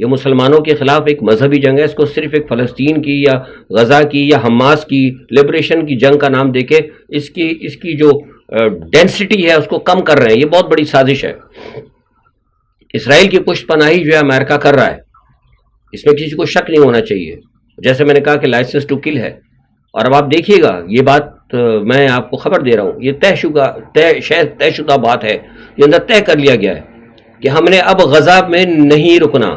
یہ مسلمانوں کے خلاف ایک مذہبی جنگ ہے. اس کو صرف ایک فلسطین کی یا غزہ کی یا حماس کی لبریشن کی جنگ کا نام دے کے اس کی جو ڈینسٹی ہے اس کو کم کر رہے ہیں. یہ بہت بڑی سازش ہے. اسرائیل کی پشت پناہی جو ہے امریکہ کر رہا ہے, اس میں کسی کو شک نہیں ہونا چاہیے. جیسے میں نے کہا کہ لائسنس ٹو کل ہے. اور اب آپ دیکھیے گا, یہ بات میں آپ کو خبر دے رہا ہوں, یہ طے شدہ بات ہے. یہ اندر طے کر لیا گیا ہے کہ ہم نے اب غزہ میں نہیں رکنا,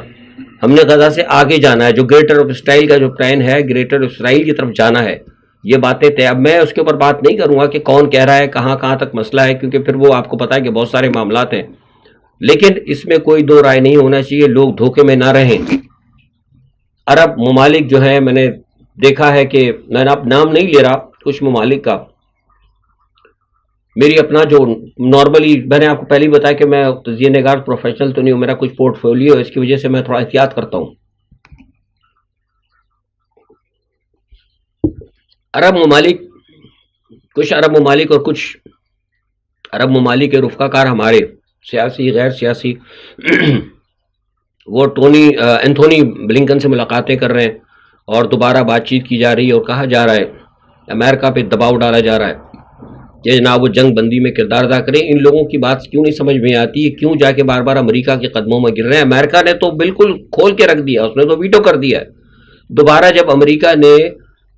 ہم نے غزہ سے آگے جانا ہے. جو گریٹر آف اسرائیل کا جو پلان ہے, گریٹر آف اسرائیل کی طرف جانا ہے. یہ باتیں طے. اب میں اس کے اوپر بات نہیں کروں گا کہ کون کہہ رہا ہے, کہاں تک مسئلہ ہے, کیونکہ پھر وہ آپ کو پتا ہے کہ بہت سارے معاملات ہیں. لیکن اس میں کوئی دو رائے نہیں ہونا چاہیے, لوگ دھوکے میں نہ رہیں. عرب ممالک جو ہیں, میں نے دیکھا ہے کہ میں اب نام نہیں لے رہا کچھ ممالک کا, میری اپنا جو نارملی میں نے آپ کو پہلے ہی بتایا کہ میں تجزیہ نگار پروفیشنل تو نہیں ہوں, میرا کچھ پورٹ فولیو ہے, اس کی وجہ سے میں تھوڑا احتیاط کرتا ہوں. کچھ عرب ممالک اور کچھ عرب ممالک کے رفقا کار ہمارے سیاسی غیر سیاسی وہ اینتھونی بلنکن سے ملاقاتیں کر رہے ہیں اور دوبارہ بات چیت کی جا رہی ہے, اور کہا جا رہا ہے امریکہ پہ دباؤ ڈالا جا رہا ہے کہ جناب وہ جنگ بندی میں کردار ادا کریں. ان لوگوں کی بات کیوں نہیں سمجھ میں آتی ہے, کیوں جا کے بار بار امریکہ کے قدموں میں گر رہے ہیں. امریکہ نے تو بالکل کھول کے رکھ دیا, اس نے تو ویٹو کر دیا ہے. دوبارہ جب امریکہ نے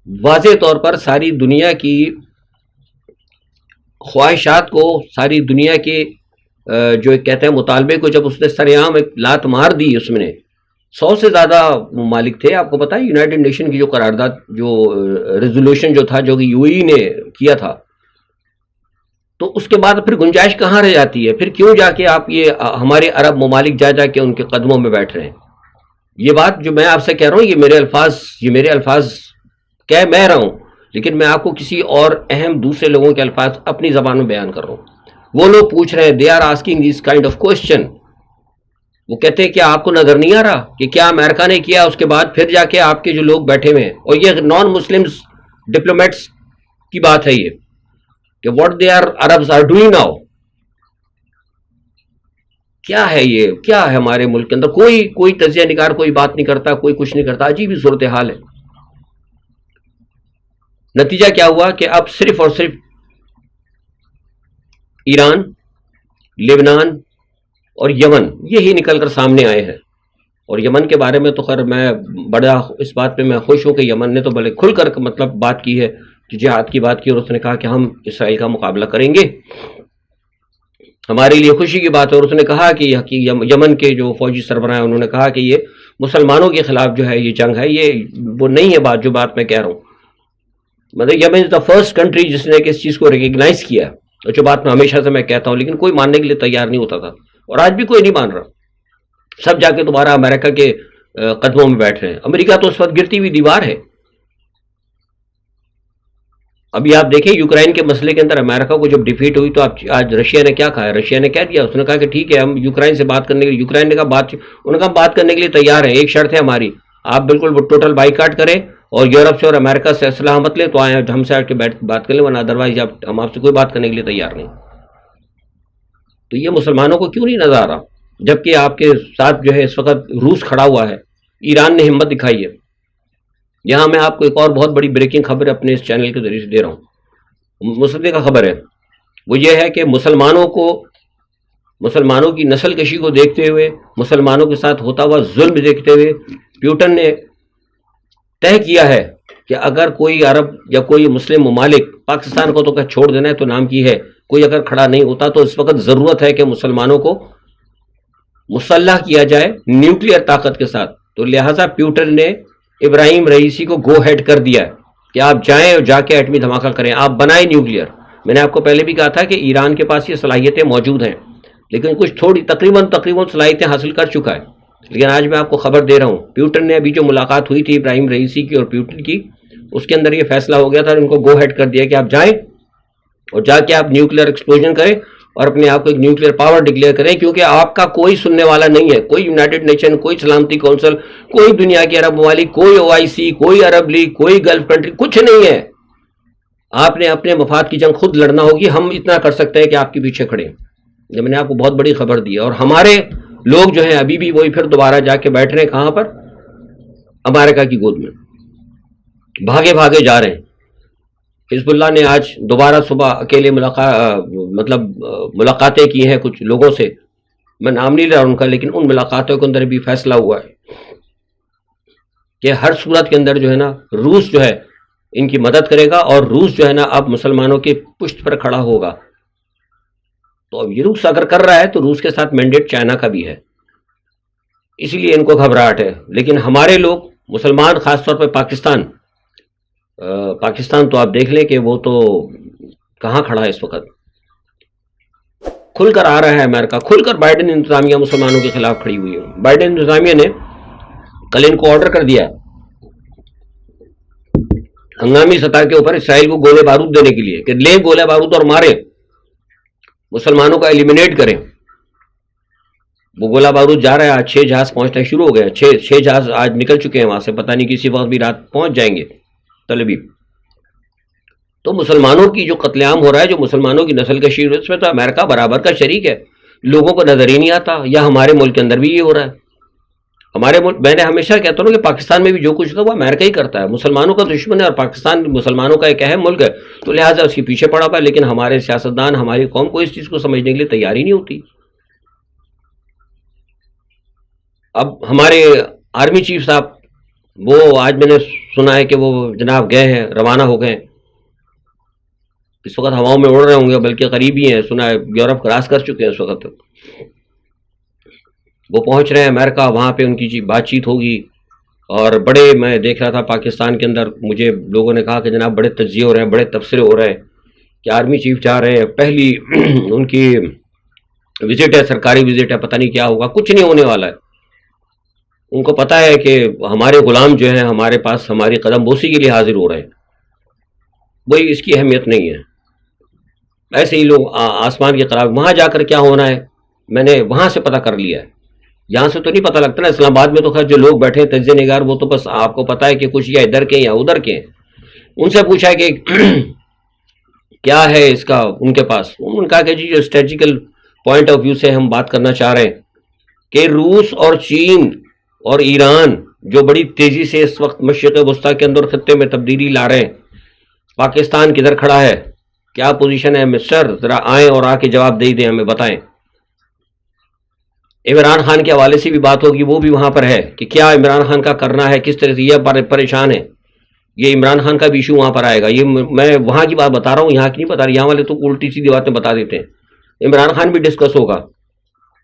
واضح طور پر ساری دنیا کی خواہشات کو, ساری دنیا کے جو کہتے ہیں مطالبے کو, جب اس نے سر عام ایک لات مار دی, اس میں 100 سے زیادہ ممالک تھے. آپ کو پتا ہے یونائٹڈ نیشن کی جو قرارداد, جو ریزولوشن جو تھا, جو کہ یو ای نے کیا تھا, تو اس کے بعد پھر گنجائش کہاں رہ جاتی ہے؟ پھر کیوں جا کے آپ یہ ہمارے عرب ممالک جا کے ان کے قدموں میں بیٹھ رہے ہیں؟ یہ بات جو میں آپ سے کہہ رہا ہوں, یہ میرے الفاظ کہہ میں رہا ہوں, لیکن میں آپ کو کسی اور اہم دوسرے لوگوں کے الفاظ اپنی زبان میں بیان کر رہا ہوں. وہ لوگ پوچھ رہے ہیں, they are asking this kind of question. وہ کہتے ہیں کیا آپ کو نظر نہیں آ رہا کہ کیا امریکہ نے کیا, اس کے بعد پھر جا کے آپ کے جو لوگ بیٹھے ہوئے ہیں, اور یہ نان مسلمز ڈپلومیٹس کی بات ہے یہ, کہ what they Arabs are doing now. کیا ہے یہ, کیا ہے ہمارے ملک کے اندر؟ کوئی تجزیہ نگار کوئی بات نہیں کرتا, کوئی کچھ نہیں کرتا. عجیب ہی صورتحال ہے. نتیجہ کیا ہوا کہ اب صرف اور صرف ایران, لبنان اور یمن یہی نکل کر سامنے آئے ہیں. اور یمن کے بارے میں تو خیر میں بڑا اس بات پہ میں خوش ہوں کہ یمن نے تو بڑے کھل کر مطلب بات کی ہے, کہ جہاد کی بات کی, اور اس نے کہا کہ ہم اسرائیل کا مقابلہ کریں گے. ہمارے لیے خوشی کی بات ہے. اور اس نے کہا کہ یمن کے جو فوجی سربراہ ہیں, انہوں نے کہا کہ یہ مسلمانوں کے خلاف جو ہے یہ جنگ ہے, یہ وہ نہیں ہے بات جو بات میں کہہ رہا ہوں. مطلب یمن از دا فرسٹ کنٹری جس نے کہ اس چیز کو ریکگنائز کیا, اور جو بات میں ہمیشہ سے میں کہتا ہوں, لیکن کوئی ماننے کے لیے تیار نہیں ہوتا تھا, اور آج بھی کوئی نہیں مان رہا. سب جا کے دوبارہ امریکہ کے قدموں میں بیٹھ رہے ہیں. امریکہ تو اس وقت گرتی ہوئی دیوار ہے. ابھی آپ دیکھیں یوکرائن کے مسئلے کے اندر امریکہ کو جب ڈیفیٹ ہوئی, تو آج رشیا نے کیا کہا ہے؟ رشیا نے کہہ دیا, اس نے کہا کہ ٹھیک ہے ہم یوکرائن سے بات کرنے کے لیے, یوکرائن نے کہا انہوں نے کہا بات کرنے کے لیے تیار ہیں, ایک شرط ہے ہماری, آپ بالکل ٹوٹل بائیکاٹ کریں اور یورپ سے اور امریکہ سے اسلحہ مت لیں, تو آئیں ہم سے آ کے بات کر لیں, ورنہ ادروائز ہم آپ سے کوئی بات کرنے کے لیے تیار نہیں. تو یہ مسلمانوں کو کیوں نہیں نظر آ رہا؟ جبکہ آپ کے ساتھ جو ہے اس وقت روس کھڑا ہوا ہے, ایران نے ہمت دکھائی ہے. یہاں میں آپ کو ایک اور بہت بڑی بریکنگ خبر اپنے اس چینل کے ذریعے سے دے رہا ہوں. مسئلے کا خبر ہے, وہ یہ ہے کہ مسلمانوں کی نسل کشی کو دیکھتے ہوئے, مسلمانوں کے ساتھ ہوتا ہوا ظلم دیکھتے ہوئے, پیوٹن نے طے کیا ہے کہ اگر کوئی عرب یا کوئی مسلم ممالک پاکستان کو تو چھوڑ دینا ہے تو نام کی ہے, کوئی اگر کھڑا نہیں ہوتا, تو اس وقت ضرورت ہے کہ مسلمانوں کو مسلح کیا جائے نیوکلیئر طاقت کے ساتھ. تو لہٰذا پیوٹن نے ابراہیم رئیسی کو گو ہیڈ کر دیا کہ آپ جائیں اور جا کے ایٹمی دھماکہ کریں, آپ بنائیں نیوکلیئر. میں نے آپ کو پہلے بھی کہا تھا کہ ایران کے پاس یہ صلاحیتیں موجود ہیں, لیکن کچھ تھوڑی تقریباً صلاحیتیں حاصل کر چکا ہے. لیکن آج میں آپ کو خبر دے رہا ہوں, پیوٹن نے ابھی جو ملاقات ہوئی تھی ابراہیم رئیسی کی اور پیوٹن کی, اس کے اندر یہ فیصلہ ہو گیا تھا, ان کو گو ہیڈ کر دیا کہ آپ جائیں اور جا کے آپ نیوکلیئر ایکسپلوژن کریں اور اپنے آپ کو ایک نیوکلیئر پاور ڈکلیئر کریں, کیونکہ آپ کا کوئی سننے والا نہیں ہے. کوئی یونائٹڈ نیشن, کوئی سلامتی کونسل, کوئی دنیا کی عرب ممالک, کوئی OIC, کوئی عرب لیگ, کوئی گلف کنٹری, کچھ نہیں ہے. آپ نے اپنے مفاد کی جنگ خود لڑنا ہوگی. ہم اتنا کر سکتے ہیں کہ آپ کے پیچھے کھڑے ہیں. جب میں نے آپ کو بہت بڑی خبر دی ہے, اور ہمارے لوگ جو ہیں ابھی بھی وہی پھر دوبارہ جا کے بیٹھ رہے ہیں کہاں پر؟ امریکہ کی گود میں بھاگے بھاگے جا رہے ہیں. حزب اللہ نے آج دوبارہ صبح اکیلے ملاقاتیں کی ہیں کچھ لوگوں سے، میں نام نہیں لے رہا ان کا، لیکن ان ملاقاتوں کے اندر بھی فیصلہ ہوا ہے کہ ہر صورت کے اندر جو ہے نا روس جو ہے ان کی مدد کرے گا، اور روس جو ہے نا اب مسلمانوں کی پشت پر کھڑا ہوگا. تو اب یہ روس اگر کر رہا ہے تو روس کے ساتھ مینڈیٹ چائنا کا بھی ہے، اسی لیے ان کو گھبراہٹ ہے. لیکن ہمارے لوگ مسلمان، خاص طور پہ پاکستان تو آپ دیکھ لیں کہ وہ تو کہاں کھڑا ہے اس وقت. کھل کر آ رہا ہے امریکہ، کھل کر بائیڈن انتظامیہ مسلمانوں کے خلاف کھڑی ہوئی ہے. بائیڈن انتظامیہ نے کل ان کو آرڈر کر دیا ہنگامی سطح کے اوپر اسرائیل کو گولے بارود دینے کے لیے کہ لیں گولے بارود اور ماریں، مسلمانوں کا ایلیمینیٹ کریں. وہ گولہ بارود جا رہا ہے، آج 6 جہاز پہنچنا شروع ہو گئے. 6 جہاز آج نکل چکے ہیں وہاں سے، پتہ نہیں کسی وقت بھی رات پہنچ جائیں گے تل ابیب. تو مسلمانوں کی جو قتل عام ہو رہا ہے، جو مسلمانوں کی نسل کشی، اس میں تو امریکہ برابر کا شریک ہے. لوگوں کو نظر ہی نہیں آتا. یا ہمارے ملک کے اندر بھی یہ ہو رہا ہے. ہمارے ملک، میں نے ہمیشہ کہتا ہوں کہ پاکستان میں بھی جو کچھ ہوتا ہے وہ امریکہ ہی کرتا ہے. مسلمانوں کا دشمن ہے اور پاکستان مسلمانوں کا ایک اہم ملک ہے، تو لہٰذا اس کے پیچھے پڑا ہوا ہے. لیکن ہمارے سیاستدان، ہماری قوم کو اس چیز کو سمجھنے کے لیے تیار ہی نہیں ہوتی. اب ہمارے آرمی چیف صاحب، وہ آج میں نے سنا ہے کہ وہ جناب گئے ہیں، روانہ ہو گئے. اس وقت ہواؤں میں اڑ رہے ہوں گے، بلکہ قریب ہی ہیں، سنا ہے یورپ کراس کر چکے ہیں اس وقت. وہ پہنچ رہے ہیں امریکہ، وہاں پہ ان کی بات چیت ہوگی. اور بڑے، میں دیکھ رہا تھا پاکستان کے اندر، مجھے لوگوں نے کہا کہ جناب بڑے تجزیے ہو رہے ہیں، بڑے تبصرے ہو رہے ہیں کہ آرمی چیف جا رہے ہیں، پہلی ان کی وزٹ ہے، سرکاری وزٹ ہے، پتہ نہیں کیا ہوگا. کچھ نہیں ہونے والا ہے. ان کو پتہ ہے کہ ہمارے غلام جو ہیں ہمارے پاس ہماری قدم بوسی کے لیے حاضر ہو رہے ہیں. وہی اس کی اہمیت نہیں ہے. ایسے ہی لوگ آسمان کے قراب، وہاں جا کر کیا ہونا ہے میں نے وہاں سے پتہ کر لیا ہے. یہاں سے تو نہیں پتہ لگتا نا. اسلام آباد میں تو خیر جو لوگ بیٹھے ہیں تجزیہ نگار، وہ تو بس آپ کو پتہ ہے کہ کچھ یا ادھر کے یا ادھر کے. ان سے پوچھا کہ کیا ہے اس کا ان کے پاس. انہوں نے کہا کہ جی جو اسٹریٹجیکل پوائنٹ آف ویو سے ہم بات کرنا چاہ رہے ہیں کہ روس اور چین اور ایران جو بڑی تیزی سے اس وقت مشرق وسطیٰ کے اندر خطے میں تبدیلی لا رہے ہیں، پاکستان کدھر کھڑا ہے، کیا پوزیشن ہے؟ مسٹر ذرا آئیں اور آ کے جواب دے دیں، ہمیں بتائیں. عمران خان کے حوالے سے بھی بات ہوگی، وہ بھی وہاں پر ہے کہ کیا عمران خان کا کرنا ہے، کس طرح سے یہ پریشان ہے. یہ عمران خان کا بھی ایشو وہاں پر آئے گا. یہ میں وہاں کی بات بتا رہا ہوں، یہاں کی نہیں بتا رہا. یہاں والے تو الٹی سیدھی باتیں بتا دیتے ہیں. عمران خان بھی ڈسکس ہوگا.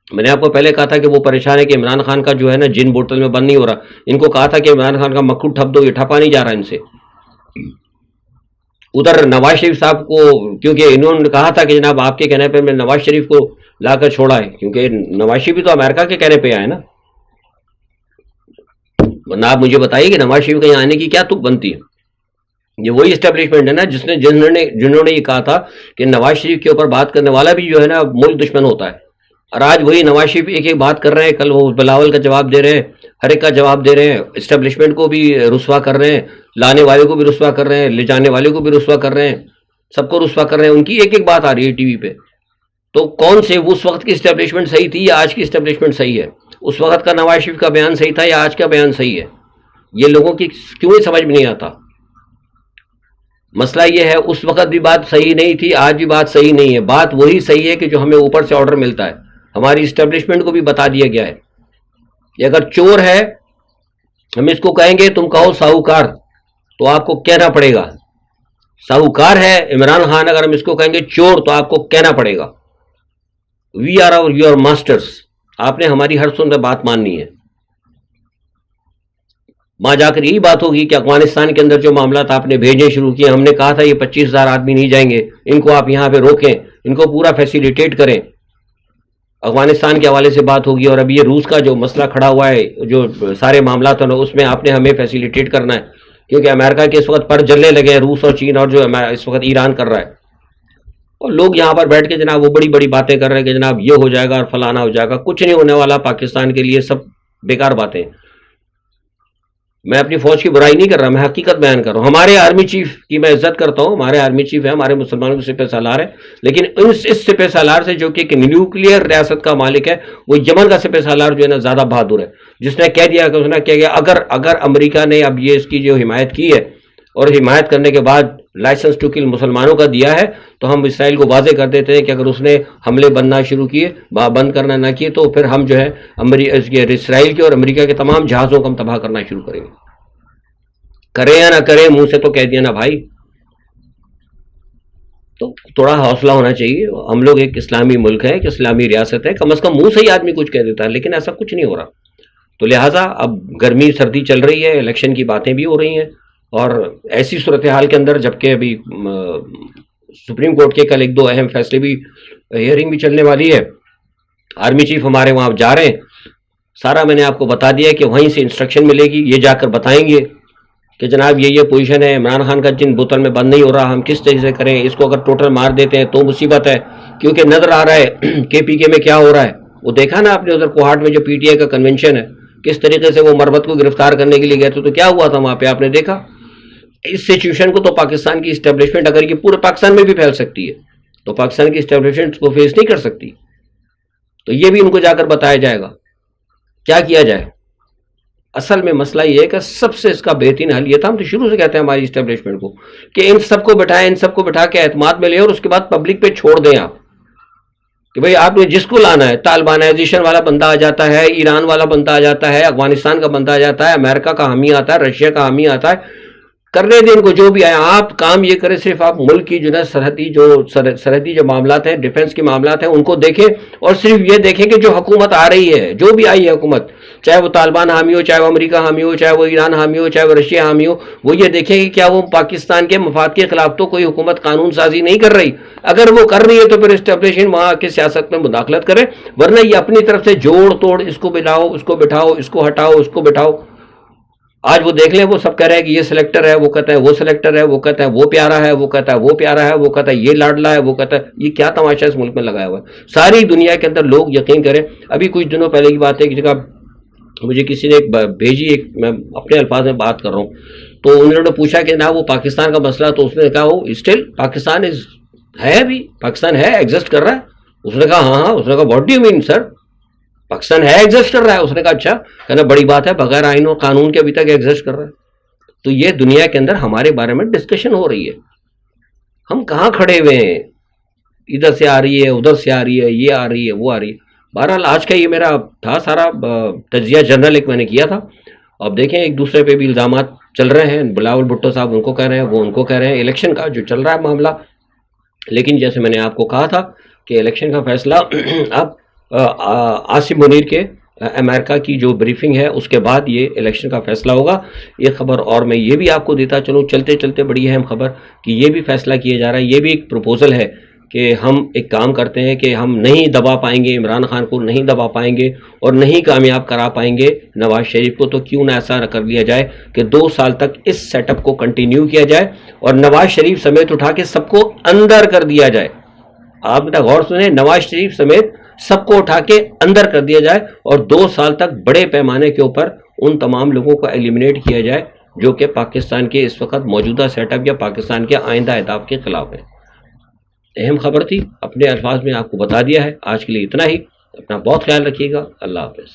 میں نے آپ کو پہلے کہا تھا کہ وہ پریشان ہے کہ عمران خان کا جو ہے نا جن بوتل میں بند نہیں ہو رہا. ان کو کہا تھا کہ عمران خان کا مکھو ٹھپ دو، یہ ٹھپا نہیں جا رہا ان سے. ادھر نواز شریف صاحب کو، کیونکہ انہوں نے کہا تھا کہ جناب آپ کے کہنے پہ میں نواز شریف کو لا کر چھوڑا ہے، کیونکہ نواز شریف بھی تو امریکہ کے کہنے پہ آئے نا. ورنہ آپ مجھے بتائیے کہ نواز شریف کے یہاں آنے کی کیا تک بنتی ہے. یہ وہی اسٹیبلشمنٹ ہے نا جنہوں نے یہ کہا تھا کہ نواز شریف کے اوپر بات کرنے والا بھی جو ہے نا ملک دشمن ہوتا ہے. اور آج وہی نواز شریف ایک ایک بات کر رہے ہیں. کل وہ بلاول کا جواب دے رہے ہیں، ہر ایک کا جواب دے رہے ہیں. اسٹیبلشمنٹ کو بھی رسوا کر رہے ہیں، لانے والے کو بھی رسوا کر رہے ہیں، لے جانے والے کو بھی رسوا کر رہے ہیں، سب کو رسوا کر رہے ہیں. ان کی ایک ایک بات آ رہی ہے ٹی وی پہ. تو کون سے اس وقت کی اسٹیبلشمنٹ صحیح تھی یا آج کی اسٹیبلشمنٹ صحیح ہے؟ اس وقت کا نواز شریف کا بیان صحیح تھا یا آج کا بیان صحیح ہے؟ یہ لوگوں کی کیوں سمجھ میں نہیں آتا. مسئلہ یہ ہے اس وقت بھی بات صحیح نہیں تھی، آج بھی بات صحیح نہیں ہے. بات وہی صحیح ہے کہ جو ہمیں اوپر سے آرڈر ملتا ہے. ہماری اسٹیبلشمنٹ کو بھی بتا دیا گیا ہے کہ اگر چور ہے ہم اس کو کہیں گے تم کہو ساہوکار، تو آپ کو کہنا پڑے گا. ساہوکار ہے عمران خان، اگر ہم اس کو کہیں گے چور تو آپ کو کہنا پڑے گا. We are your masters. آپ نے ہماری ہر سن بات ماننی ہے. وہاں جا کر یہی بات ہوگی کہ افغانستان کے اندر جو معاملات آپ نے بھیجنے شروع کیے، ہم نے کہا تھا یہ 25,000 آدمی نہیں جائیں گے، ان کو آپ یہاں پہ روکیں، ان کو پورا فیسیلیٹیٹ کریں. افغانستان کے حوالے سے بات ہوگی. اور اب یہ روس کا جو مسئلہ کھڑا ہوا ہے، جو سارے معاملات ہیں اس میں آپ نے ہمیں فیسیلیٹیٹ کرنا ہے، کیونکہ امریکہ کے اس وقت پر جلنے لگے ہیں روس اور چین، اور جو اس وقت ایران کر رہا ہے. اور لوگ یہاں پر بیٹھ کے جناب وہ بڑی بڑی باتیں کر رہے ہیں کہ جناب یہ ہو جائے گا اور فلانا ہو جائے گا. کچھ نہیں ہونے والا پاکستان کے لیے، سب بیکار باتیں. میں اپنی فوج کی برائی نہیں کر رہا، میں حقیقت بیان کر رہا ہوں. ہمارے آرمی چیف کی میں عزت کرتا ہوں، ہمارے آرمی چیف ہے، ہمارے مسلمانوں کے سپہ سالار ہے، لیکن اس سپہ سالار سے جو کہ ایک نیوکلیئر ریاست کا مالک ہے، وہ یمن کا سپہ سالار جو ہے نا زیادہ بہادر ہے، جس نے کہہ دیا کہ اس نے کہہ گیا اگر امریکہ نے اب یہ اس کی جو حمایت کی ہے اور حمایت کرنے کے بعد لائسنس ٹو کل مسلمانوں کا دیا ہے، تو ہم اسرائیل کو واضح کر دیتے ہیں کہ اگر اس نے حملے بننا شروع کیے، بند کرنا نہ کیے، تو پھر ہم جو ہے اسرائیل کے اور امریکہ کے تمام جہازوں کو ہم تباہ کرنا شروع کریں گے. کرے یا نہ کرے، منہ سے تو کہہ دیا نا بھائی. تو تھوڑا حوصلہ ہونا چاہیے. ہم لوگ ایک اسلامی ملک ہے، ایک اسلامی ریاست ہے، کم از کم منہ سے ہی آدمی کچھ کہہ دیتا ہے، لیکن ایسا کچھ نہیں ہو رہا. تو لہٰذا اب گرمی سردی چل رہی ہے، الیکشن کی باتیں بھی ہو رہی ہیں، اور ایسی صورتحال کے اندر جبکہ ابھی سپریم کورٹ کے کل ایک دو اہم فیصلے بھی، ہیئرنگ بھی چلنے والی ہے. آرمی چیف ہمارے وہاں جا رہے ہیں، سارا میں نے آپ کو بتا دیا کہ وہیں سے انسٹرکشن ملے گی، یہ جا کر بتائیں گے کہ جناب یہ پوزیشن ہے، عمران خان کا جن بوتل میں بند نہیں ہو رہا، ہم کس طریقے سے کریں، اس کو اگر ٹوٹل مار دیتے ہیں تو مصیبت ہے، کیونکہ نظر آ رہا ہے کہ پی کے میں کیا ہو رہا ہے. وہ دیکھا نا آپ نے ادھر کوہاٹ میں جو پی ٹی آئی کا کنونشن ہے، کس طریقے سے وہ مربت کو گرفتار کرنے کے لیے گئے تھے، تو کیا ہوا تھا وہاں پہ آپ نے دیکھا. اس سچویشن کو تو پاکستان کی اسٹیبلشمنٹ اگر یہ پورے پاکستان میں بھی پھیل سکتی ہے، تو پاکستان کی اسٹیبلشمنٹ کو فیس نہیں کر سکتی. تو یہ بھی ان کو جا کر بتایا جائے گا کیا کیا جائے. اصل میں مسئلہ یہ ہے کہ سب سے اس کا بہترین حل یہ تھا، ہم تو شروع سے کہتے ہیں ہماری اسٹیبلشمنٹ کو کہ ان سب کو بٹھائیں، ان سب کو بٹھا کے اعتماد میں لیں، اور اس کے بعد پبلک پہ چھوڑ دیں آپ کہ بھئی آپ نے جس کو لانا ہے، طالبانائزیشن والا بندہ آ جاتا ہے، ایران والا بندہ آ جاتا ہے، افغانستان کا بندہ آ جاتا ہے، امریکہ کا حامی آتا ہے، رشیا کا حامی آتا ہے، کرنے دیں ان کو جو بھی آئے. آپ کام یہ کریں، صرف آپ ملک کی جو ہے سرحدی جو معاملات ہیں، ڈیفنس کے معاملات ہیں، ان کو دیکھیں، اور صرف یہ دیکھیں کہ جو حکومت آ رہی ہے، جو بھی آئی ہے حکومت، چاہے وہ طالبان حامی ہو، چاہے وہ امریکہ حامی ہو، چاہے وہ ایران حامی ہو، چاہے وہ رشیا حامی ہو، وہ یہ دیکھیں کہ کیا وہ پاکستان کے مفاد کے خلاف تو کوئی حکومت قانون سازی نہیں کر رہی. اگر وہ کر رہی ہے تو پھر اسٹیبلشمنٹ وہاں کی سیاست میں مداخلت کرے، ورنہ یہ اپنی طرف سے جوڑ توڑ، اس کو بلاؤ، اس کو بٹھاؤ، اس کو ہٹاؤ، اس کو بٹھاؤ. آج وہ دیکھ لیں، وہ سب کہہ رہے ہیں کہ یہ سلیکٹر ہے، وہ کہتا ہے وہ سلیکٹر ہے، وہ کہتا ہے وہ پیارا ہے، وہ کہتا ہے وہ پیارا ہے، وہ کہتا ہے یہ لاڈلا ہے، وہ کہتا ہے یہ کیا تماشا اس ملک میں لگایا ہوا ہے. ساری دنیا کے اندر لوگ یقین کریں. ابھی کچھ دنوں پہلے کی بات ہے کہ جگہ مجھے کسی نے ایک بھیجی، ایک میں اپنے الفاظ میں بات کر رہا ہوں، تو انہوں نے پوچھا کہ نہ وہ پاکستان کا مسئلہ، تو اس نے کہا وہ اسٹل پاکستان ہے، ابھی پاکستان ہے، ایگزسٹ کر رہا ہے. اس نے کہا ہاں. اس نے کہا واٹ ڈو یو مین سر، پاکستان ہے، ایگزسٹ کر رہا ہے. اس نے کہا اچھا، کہنا بڑی بات ہے، بغیر آئین و قانون کے ابھی تک ایگزسٹ کر رہا ہے. تو یہ دنیا کے اندر ہمارے بارے میں ڈسکشن ہو رہی ہے، ہم کہاں کھڑے ہوئے ہیں، ادھر سے آ رہی ہے، ادھر سے آ رہی ہے، یہ آ رہی ہے، وہ آ رہی ہے. بہرحال آج کا یہ میرا تھا سارا تجزیہ جنرل ایک میں نے کیا تھا. اب دیکھیں ایک دوسرے پہ بھی الزامات چل رہے ہیں، بلاول بھٹو صاحب ان کو کہہ رہے ہیں، وہ ان کو کہہ رہے ہیں، الیکشن کا جو چل رہا ہے معاملہ. لیکن جیسے میں نے آپ کو کہا تھا کہ الیکشن کا فیصلہ اب عاصم منیر کے امریکہ کی جو بریفنگ ہے اس کے بعد یہ الیکشن کا فیصلہ ہوگا. یہ خبر اور میں یہ بھی آپ کو دیتا چلوں چلتے چلتے بڑی اہم خبر کہ یہ بھی فیصلہ کیا جا رہا ہے، یہ بھی ایک پروپوزل ہے کہ ہم ایک کام کرتے ہیں کہ ہم نہیں دبا پائیں گے عمران خان کو، نہیں دبا پائیں گے اور نہیں کامیاب کرا پائیں گے نواز شریف کو، تو کیوں نہ ایسا کر لیا جائے کہ 2 سال تک اس سیٹ اپ کو کنٹینیو کیا جائے اور نواز شریف سمیت اٹھا کے سب کو اندر کر دیا جائے. آپ میرا غور سنیں، نواز شریف سمیت سب کو اٹھا کے اندر کر دیا جائے اور 2 سال تک بڑے پیمانے کے اوپر ان تمام لوگوں کو ایلیمنیٹ کیا جائے جو کہ پاکستان کے اس وقت موجودہ سیٹ اپ یا پاکستان کے آئندہ اہداف کے خلاف ہیں. اہم خبر تھی، اپنے الفاظ میں آپ کو بتا دیا ہے. آج کے لیے اتنا ہی. اپنا بہت خیال رکھیے گا. اللہ حافظ.